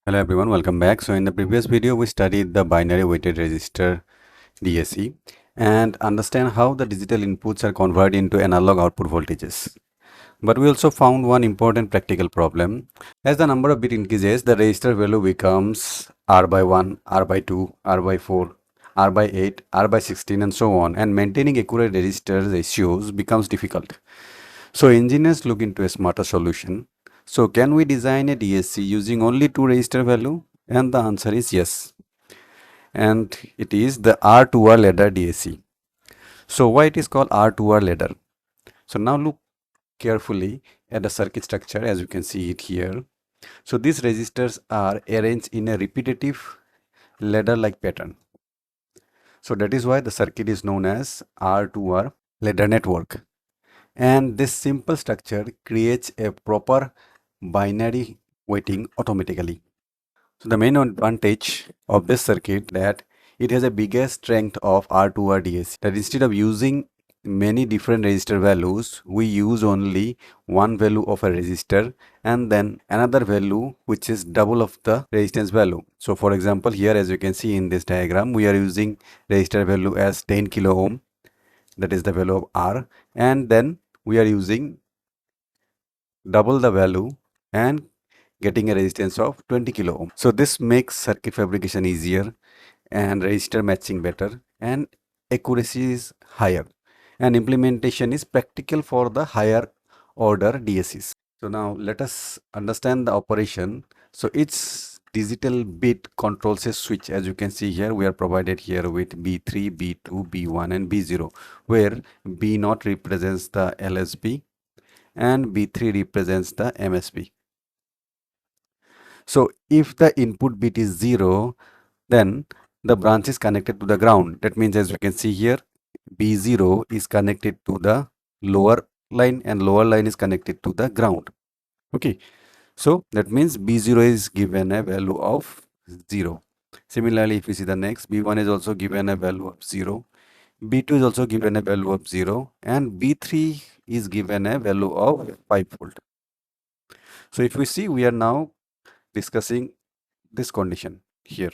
Hello everyone, welcome back. So in the previous video we studied the binary weighted resistor DAC and understand how the digital inputs are converted into analog output voltages. But we also found one important practical problem. As the number of bit increases, the resistor value becomes R by 1, R by 2, R by 4, R by 8, R by 16 and so on, and maintaining accurate resistor ratios becomes difficult. So engineers look into a smarter solution. So can we design a DSC using only two resistor value? And the answer is yes. And it is the R-2R Ladder DAC. So why it is called R-2R Ladder? So now look carefully at the circuit structure as you can see it here. So these resistors are arranged in a repetitive ladder-like pattern. So that is why the circuit is known as R-2R ladder network. And this simple structure creates a proper binary weighting automatically. So the main advantage of this circuit that it has a biggest strength of R-2R DAC, that instead of using many different resistor values, we use only one value of a resistor and then another value which is double of the resistance value. So for example, here as you can see in this diagram, we are using resistor value as 10 kilo ohm, that is the value of R, and then we are using double the value and getting a resistance of 20 kilo ohm. So this makes circuit fabrication easier and resistor matching better and accuracy is higher and implementation is practical for the higher order DACs. So now let us understand the operation. So each digital bit controls a switch. As you can see here, we are provided here with B3, B2, B1 and B0, where B0 represents the LSB and B3 represents the MSB. So if the input bit is 0, then the branch is connected to the ground. That means as you can see here, B0 is connected to the lower line and lower line is connected to the ground. Okay, so that means B0 is given a value of 0. Similarly, if you see the next, B1 is also given a value of 0. B2 is also given a value of 0 and B3 is given a value of 5 volt. So if we see, we are now discussing this condition here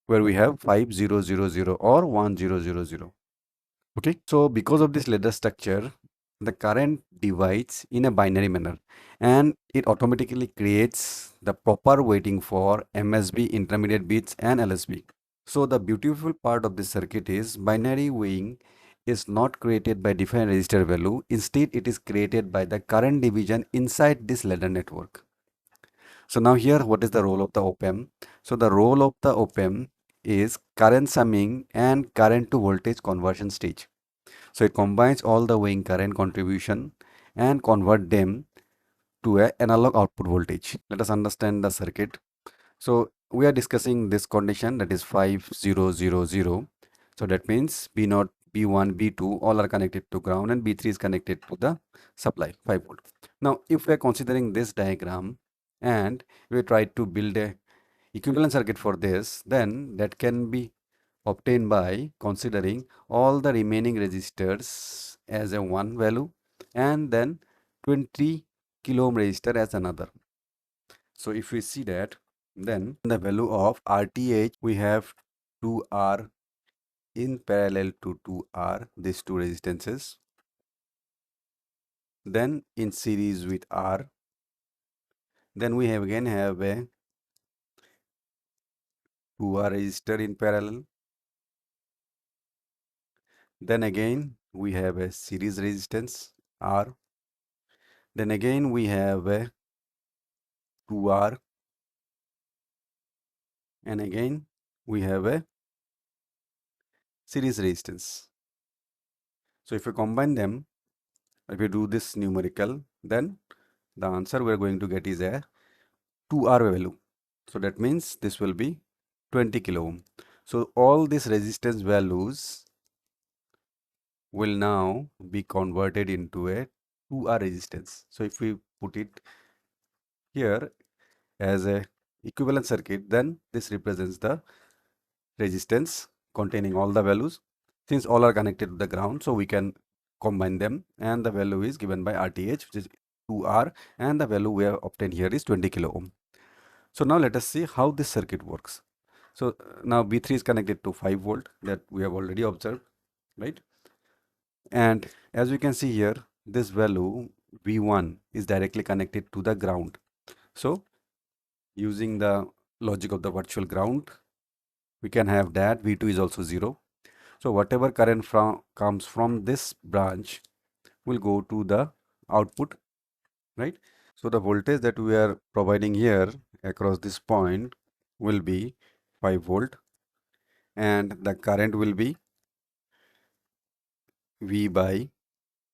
where we have 5000 or 1000. Okay, so because of this ladder structure, the current divides in a binary manner and it automatically creates the proper weighting for MSB, intermediate bits and LSB. So the beautiful part of this circuit is binary weighing is not created by defined resistor value. Instead, it is created by the current division inside this ladder network. So now here, what is the role of the op-amp? So the role of the op-amp is current summing and current to voltage conversion stage. So it combines all the weighing current contribution and convert them to an analog output voltage. Let us understand the circuit. So we are discussing this condition, that is 5000. So that means B0, B1, B2 all are connected to ground and B3 is connected to the supply 5 volt. Now if we are considering this diagram and we try to build a equivalent circuit for this, then that can be obtained by considering all the remaining resistors as a one value and then 20 kilo ohm resistor as another. So if we see that, then the value of RTH, we have 2R in parallel to 2R, these two resistances. Then in series with R, then we have again have a 2R resistor in parallel. Then again we have a series resistance R. Then again we have a 2R and again we have a series resistance. So if you combine them, if you do this numerical, then the answer we are going to get is a 2R value. So that means this will be 20 kilo ohm. So all these resistance values will now be converted into a 2R resistance. So if we put it here as a equivalent circuit, then this represents the resistance containing all the values. Since all are connected to the ground, so we can combine them and the value is given by RTH, which is 2R, and the value we have obtained here is 20 kilo ohm. So now let us see how this circuit works. So now B3 is connected to 5 volt that we have already observed, right? And as we can see here, this value V1 is directly connected to the ground. So using the logic of the virtual ground, we can have that V2 is also 0. So whatever current comes from this branch will go to the output, right? So the voltage that we are providing here across this point will be 5 volt, and the current will be V by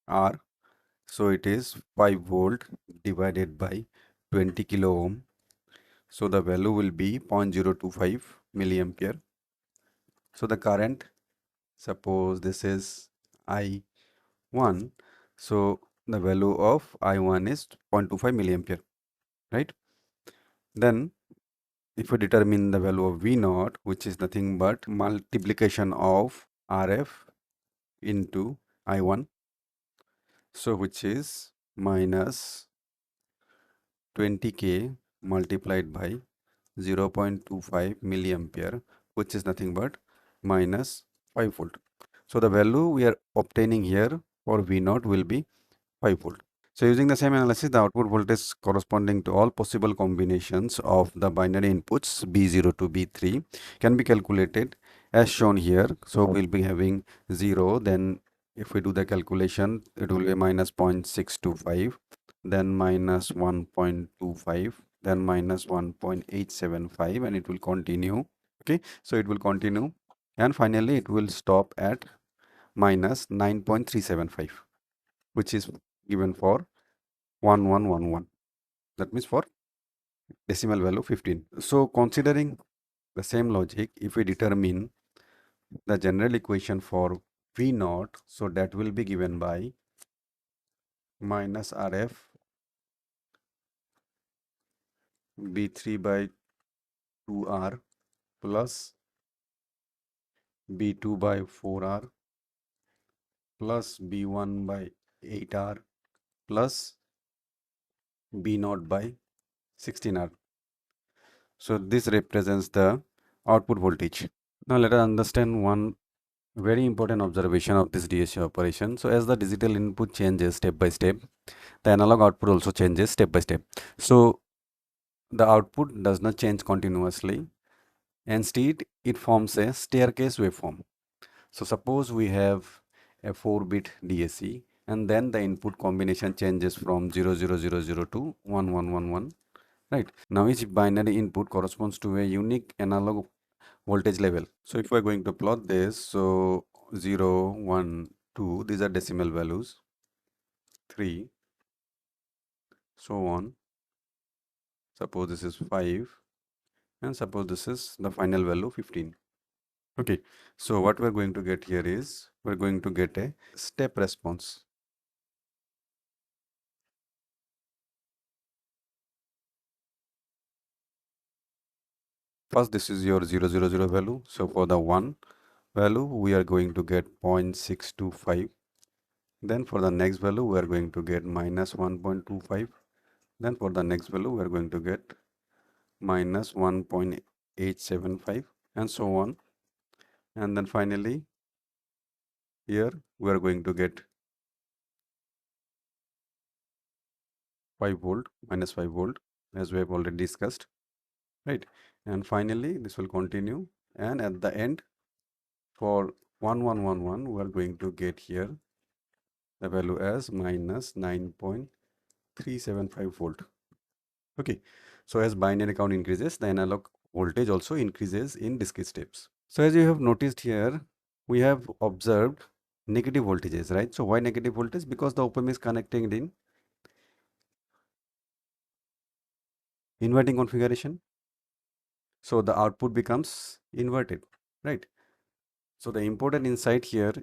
R. So it is 5 volt divided by 20 kilo ohm. So the value will be 0.025 milliampere. So the current, suppose this is I1. So the value of I1 is 0.25 milliampere, right? Then if we determine the value of V naught, which is nothing but multiplication of RF into I1, so which is minus 20k multiplied by 0.25 milliampere, which is nothing but minus 5 volt. So the value we are obtaining here for V naught will be 5 volt. So using the same analysis, the output voltage corresponding to all possible combinations of the binary inputs B0 to B3 can be calculated as shown here. So we'll be having 0, then if we do the calculation, it will be minus 0.625, then minus 1.25, then minus 1.875, and it will continue. Okay, so it will continue, and finally it will stop at minus 9.375, which is given for 1111. That means for decimal value 15. So considering the same logic, if we determine the general equation for V naught, so that will be given by minus RF B3 by 2R plus B2 by 4R plus B1 by 8R plus B naught by 16R. So this represents the output voltage. Now let us understand one very important observation of this DAC operation. So as the digital input changes step by step, the analog output also changes step by step. So the output does not change continuously. Instead, it forms a staircase waveform. So suppose we have a 4-bit DAC, and then the input combination changes from 00000 to 1111. Right. Now each binary input corresponds to a unique analog voltage level. So if we're going to plot this, so 0, 1, 2, these are decimal values, 3, so on. Suppose this is 5, and suppose this is the final value 15. Okay, so what we're going to get here is we're going to get a step response. First, this is your 000 value. So for the 1 value, we are going to get 0.625. Then for the next value, we are going to get minus 1.25. Then for the next value, we are going to get minus 1.875, and so on. And then finally, here we are going to get 5 volt, minus 5 volt, as we have already discussed, right? And finally, this will continue. And at the end, for 1111, we are going to get here the value as minus 9.375 volt. Okay, so as binary count increases, the analog voltage also increases in discrete steps. So as you have noticed here, we have observed negative voltages, right? So why negative voltage? Because the op-amp is connected in inverting configuration. So the output becomes inverted, right? So the important insight here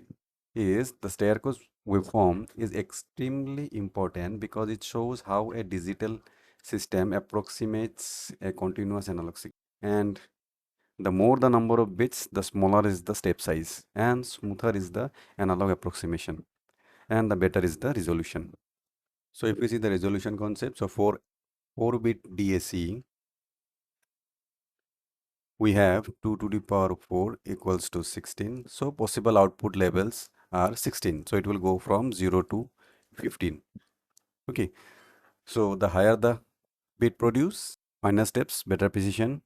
is the staircase waveform is extremely important because it shows how a digital system approximates a continuous analog signal. And the more the number of bits, the smaller is the step size, and smoother is the analog approximation, and the better is the resolution. So if we see the resolution concept, so for 4-bit DAC, we have 2 to the power 4 equals to 16. So possible output levels are 16. So it will go from 0 to 15. Okay. So the higher the bit produce, finer steps, better precision,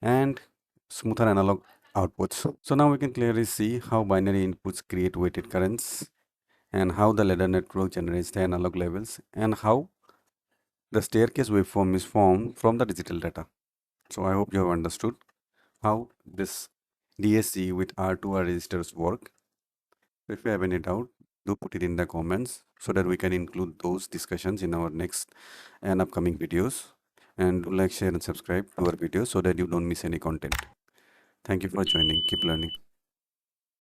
and smoother analog outputs. So now we can clearly see how binary inputs create weighted currents, and how the ladder network generates the analog levels, and how the staircase waveform is formed from the digital data. So I hope you have understood how this DAC with R-2R resistors work. If you have any doubt, do put it in the comments so that we can include those discussions in our next and upcoming videos. And do like, share and subscribe to our videos so that you don't miss any content. Thank you for joining. Keep learning.